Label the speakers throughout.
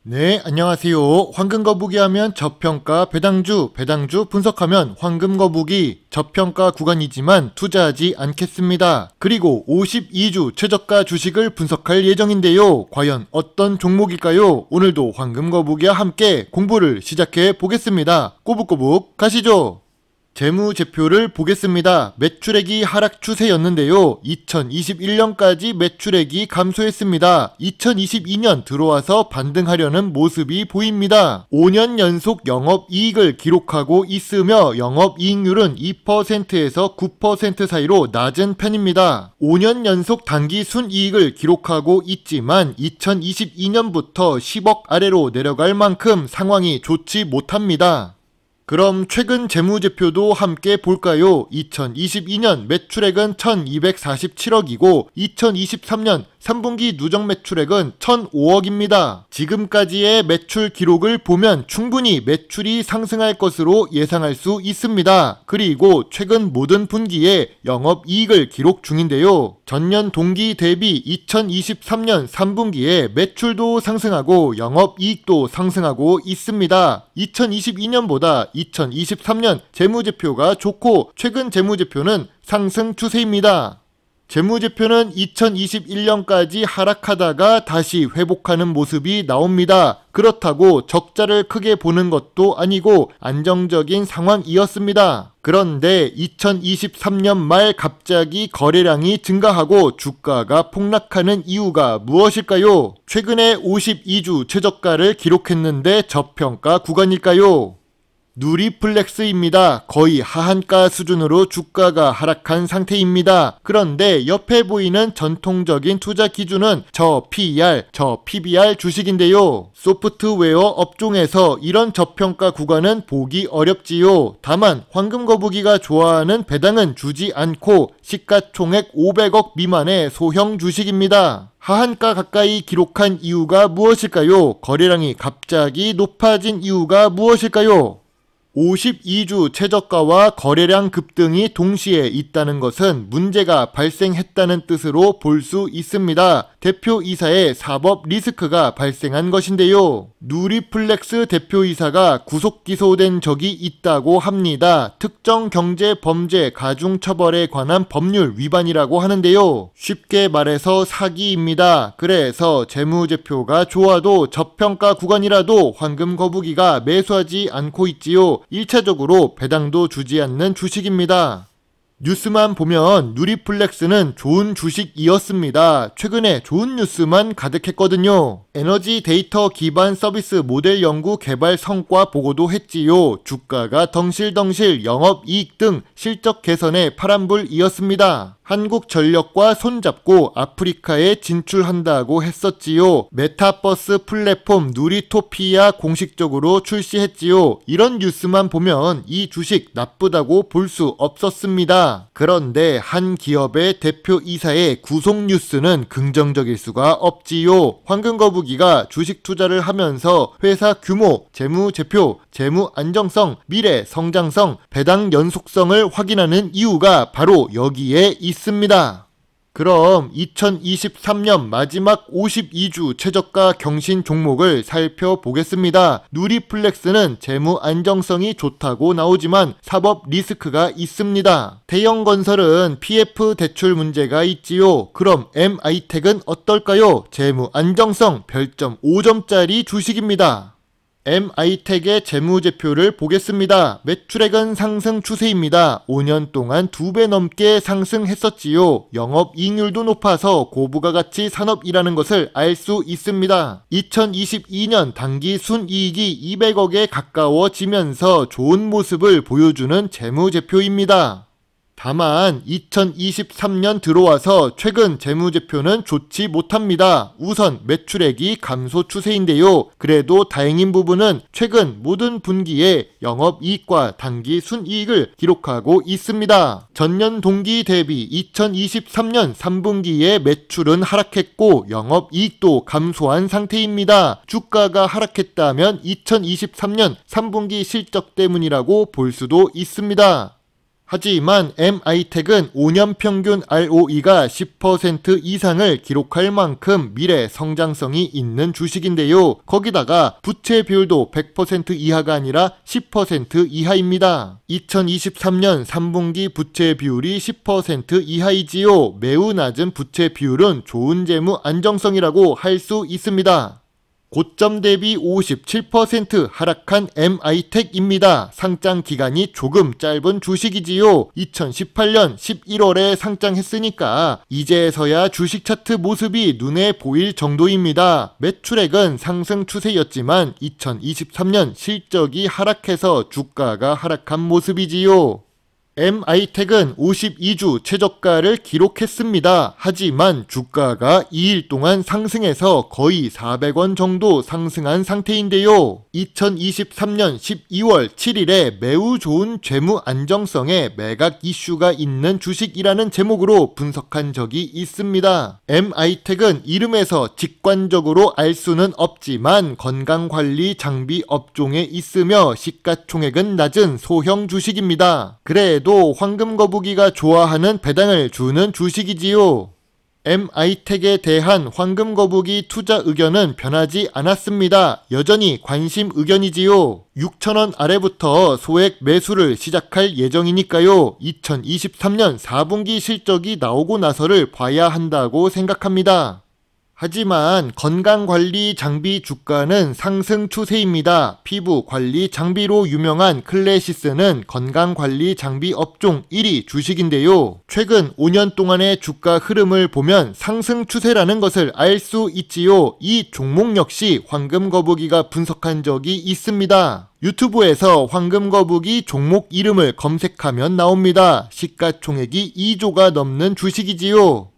Speaker 1: 네, 안녕하세요. 황금거북이 하면 저평가 배당주 분석하면 황금거북이 저평가 구간이지만 투자하지 않겠습니다. 그리고 52주 최저가 주식을 분석할 예정인데요. 과연 어떤 종목일까요? 오늘도 황금거북이와 함께 공부를 시작해 보겠습니다. 꼬북꼬북 가시죠. 재무제표를 보겠습니다. 매출액이 하락 추세였는데요. 2021년까지 매출액이 감소했습니다. 2022년 들어와서 반등하려는 모습이 보입니다. 5년 연속 영업이익을 기록하고 있으며 영업이익률은 2%에서 9% 사이로 낮은 편입니다. 5년 연속 단기 순이익을 기록하고 있지만 2022년부터 10억 아래로 내려갈 만큼 상황이 좋지 못합니다. 그럼 최근 재무제표도 함께 볼까요? 2022년 매출액은 1247억이고 2023년 3분기 누적 매출액은 1005억입니다. 지금까지의 매출 기록을 보면 충분히 매출이 상승할 것으로 예상할 수 있습니다. 그리고 최근 모든 분기에 영업이익을 기록 중인데요. 전년 동기 대비 2023년 3분기에 매출도 상승하고 영업이익도 상승하고 있습니다. 2022년보다 2023년 재무제표가 좋고 최근 재무제표는 상승 추세입니다. 재무제표는 2021년까지 하락하다가 다시 회복하는 모습이 나옵니다. 그렇다고 적자를 크게 보는 것도 아니고 안정적인 상황이었습니다. 그런데 2023년 말 갑자기 거래량이 증가하고 주가가 폭락하는 이유가 무엇일까요? 최근에 52주 최저가를 기록했는데 저평가 구간일까요? 누리플렉스입니다. 거의 하한가 수준으로 주가가 하락한 상태입니다. 그런데 옆에 보이는 전통적인 투자 기준은 저 PER, 저 PBR 주식인데요. 소프트웨어 업종에서 이런 저평가 구간은 보기 어렵지요. 다만 황금거북이가 좋아하는 배당은 주지 않고 시가총액 500억 미만의 소형 주식입니다. 하한가 가까이 기록한 이유가 무엇일까요? 거래량이 갑자기 높아진 이유가 무엇일까요? 52주 최저가와 거래량 급등이 동시에 있다는 것은 문제가 발생했다는 뜻으로 볼 수 있습니다. 대표이사의 사법 리스크가 발생한 것인데요. 누리플렉스 대표이사가 구속 기소된 적이 있다고 합니다. 특정 경제 범죄 가중처벌에 관한 법률 위반이라고 하는데요. 쉽게 말해서 사기입니다. 그래서 재무제표가 좋아도 저평가 구간이라도 황금거북이가 매수하지 않고 있지요. 1차적으로 배당도 주지 않는 주식입니다. 뉴스만 보면 누리플렉스는 좋은 주식이었습니다. 최근에 좋은 뉴스만 가득했거든요. 에너지 데이터 기반 서비스 모델 연구 개발 성과 보고도 했지요. 주가가 덩실덩실 영업이익 등 실적 개선에 파란불이었습니다. 한국전력과 손잡고 아프리카에 진출한다고 했었지요. 메타버스 플랫폼 누리토피아 공식적으로 출시했지요. 이런 뉴스만 보면 이 주식 나쁘다고 볼 수 없었습니다. 그런데 한 기업의 대표이사의 구속 뉴스는 긍정적일 수가 없지요. 황금거북이가 주식 투자를 하면서 회사 규모, 재무제표, 재무 안정성, 미래 성장성, 배당 연속성을 확인하는 이유가 바로 여기에 있습니다. 그럼 2023년 마지막 52주 최저가 경신 종목을 살펴보겠습니다. 누리플렉스는 재무 안정성이 좋다고 나오지만 사법 리스크가 있습니다. 대형건설은 PF 대출 문제가 있지요. 그럼 MI텍은 어떨까요? 재무 안정성 별점 5점짜리 주식입니다. MI텍의 재무제표를 보겠습니다. 매출액은 상승 추세입니다. 5년 동안 2배 넘게 상승했었지요. 영업이익률도 높아서 고부가가치 산업이라는 것을 알 수 있습니다. 2022년 단기 순이익이 200억에 가까워지면서 좋은 모습을 보여주는 재무제표입니다. 다만 2023년 들어와서 최근 재무제표는 좋지 못합니다. 우선 매출액이 감소 추세인데요. 그래도 다행인 부분은 최근 모든 분기에 영업이익과 단기 순이익을 기록하고 있습니다. 전년 동기 대비 2023년 3분기에 매출은 하락했고 영업이익도 감소한 상태입니다. 주가가 하락했다면 2023년 3분기 실적 때문이라고 볼 수도 있습니다. 하지만 MI텍은 5년 평균 ROE가 10% 이상을 기록할 만큼 미래 성장성이 있는 주식인데요. 거기다가 부채 비율도 100% 이하가 아니라 10% 이하입니다. 2023년 3분기 부채 비율이 10% 이하이지요. 매우 낮은 부채 비율은 좋은 재무 안정성이라고 할 수 있습니다. 고점 대비 57% 하락한 MI텍입니다. 상장 기간이 조금 짧은 주식이지요. 2018년 11월에 상장했으니까 이제서야 주식 차트 모습이 눈에 보일 정도입니다. 매출액은 상승 추세였지만 2023년 실적이 하락해서 주가가 하락한 모습이지요. MI텍은 52주 최저가를 기록했습니다. 하지만 주가가 2일 동안 상승해서 거의 400원 정도 상승한 상태인데요. 2023년 12월 7일에 매우 좋은 재무 안정성에 매각 이슈가 있는 주식이라는 제목으로 분석한 적이 있습니다. MI텍은 이름에서 직관적으로 알 수는 없지만 건강관리 장비 업종에 있으며 시가총액은 낮은 소형 주식입니다. 그래도 황금거북이가 좋아하는 배당을 주는 주식이지요. MI텍에 대한 황금거북이 투자 의견은 변하지 않았습니다. 여전히 관심 의견이지요. 6,000원 아래부터 소액 매수를 시작할 예정이니까요. 2023년 4분기 실적이 나오고 나서를 봐야 한다고 생각합니다. 하지만 건강관리 장비 주가는 상승 추세입니다. 피부 관리 장비로 유명한 클래시스는 건강관리 장비 업종 1위 주식인데요. 최근 5년 동안의 주가 흐름을 보면 상승 추세라는 것을 알 수 있지요. 이 종목 역시 황금거북이가 분석한 적이 있습니다. 유튜브에서 황금거북이 종목 이름을 검색하면 나옵니다. 시가총액이 2조가 넘는 주식이지요.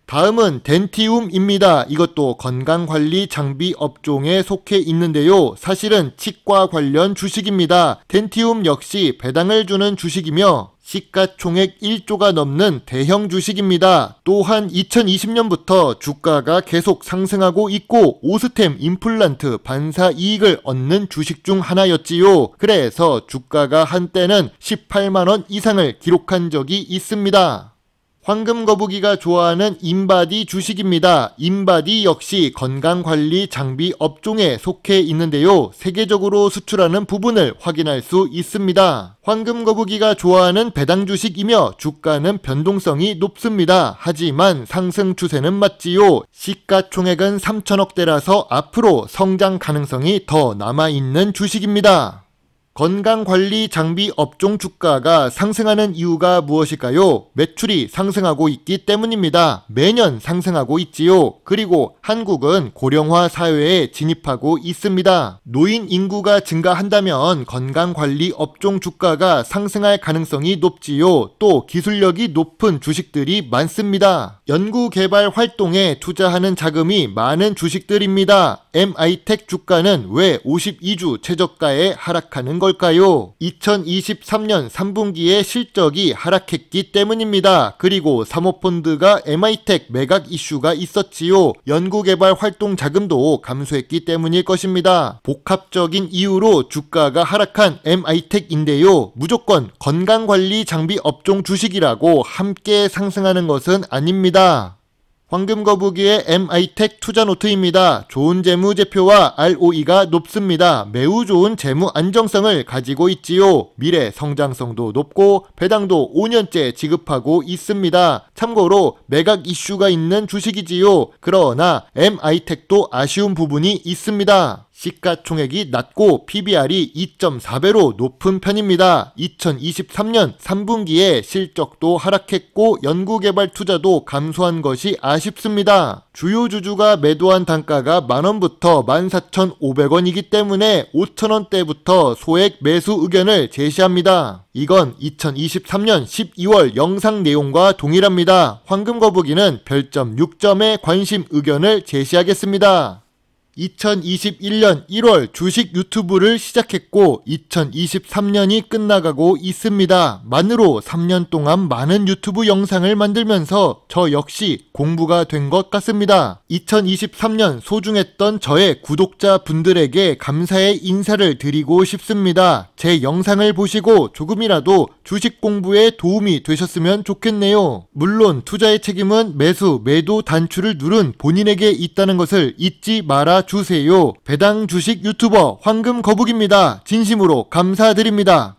Speaker 1: 다음은 덴티움입니다. 이것도 건강관리 장비 업종에 속해 있는데요. 사실은 치과 관련 주식입니다. 덴티움 역시 배당을 주는 주식이며 시가총액 1조가 넘는 대형 주식입니다. 또한 2020년부터 주가가 계속 상승하고 있고 오스템 임플란트 반사 이익을 얻는 주식 중 하나였지요. 그래서 주가가 한때는 18만원 이상을 기록한 적이 있습니다. 황금거북이가 좋아하는 인바디 주식입니다. 인바디 역시 건강관리 장비 업종에 속해 있는데요. 세계적으로 수출하는 부분을 확인할 수 있습니다. 황금거북이가 좋아하는 배당 주식이며 주가는 변동성이 높습니다. 하지만 상승 추세는 맞지요. 시가총액은 3천억대라서 앞으로 성장 가능성이 더 남아있는 주식입니다. 건강관리 장비 업종 주가가 상승하는 이유가 무엇일까요? 매출이 상승하고 있기 때문입니다. 매년 상승하고 있지요. 그리고 한국은 고령화 사회에 진입하고 있습니다. 노인 인구가 증가한다면 건강관리 업종 주가가 상승할 가능성이 높지요. 또 기술력이 높은 주식들이 많습니다. 연구개발 활동에 투자하는 자금이 많은 주식들입니다. MI텍 주가는 왜 52주 최저가에 하락하는 걸까요? 2023년 3분기에 실적이 하락했기 때문입니다. 그리고 사모펀드가 MI텍 매각 이슈가 있었지요. 연구개발 활동 자금도 감소했기 때문일 것입니다. 복합적인 이유로 주가가 하락한 MI텍인데요. 무조건 건강관리 장비 업종 주식이라고 함께 상승하는 것은 아닙니다. 황금거북이의 MI텍 투자노트입니다. 좋은 재무제표와 ROE가 높습니다. 매우 좋은 재무 안정성을 가지고 있지요. 미래 성장성도 높고 배당도 5년째 지급하고 있습니다. 참고로 매각 이슈가 있는 주식이지요. 그러나 MI텍도 아쉬운 부분이 있습니다. 시가총액이 낮고 PBR이 2.4배로 높은 편입니다. 2023년 3분기에 실적도 하락했고 연구개발 투자도 감소한 것이 아쉽습니다. 주요 주주가 매도한 단가가 만원부터 14,500원이기 때문에 5천원대부터 소액 매수 의견을 제시합니다. 이건 2023년 12월 영상 내용과 동일합니다. 황금거북이는 별점 6점의 관심 의견을 제시하겠습니다. 2021년 1월 주식 유튜브를 시작했고 2023년이 끝나가고 있습니다. 만으로 3년 동안 많은 유튜브 영상을 만들면서 저 역시 공부가 된 것 같습니다. 2023년 소중했던 저의 구독자분들에게 감사의 인사를 드리고 싶습니다. 제 영상을 보시고 조금이라도 주식 공부에 도움이 되셨으면 좋겠네요. 물론 투자의 책임은 매수, 매도 단추를 누른 본인에게 있다는 것을 잊지 말아 주세요. 배당 주식 유튜버 황금거북입니다. 진심으로 감사드립니다.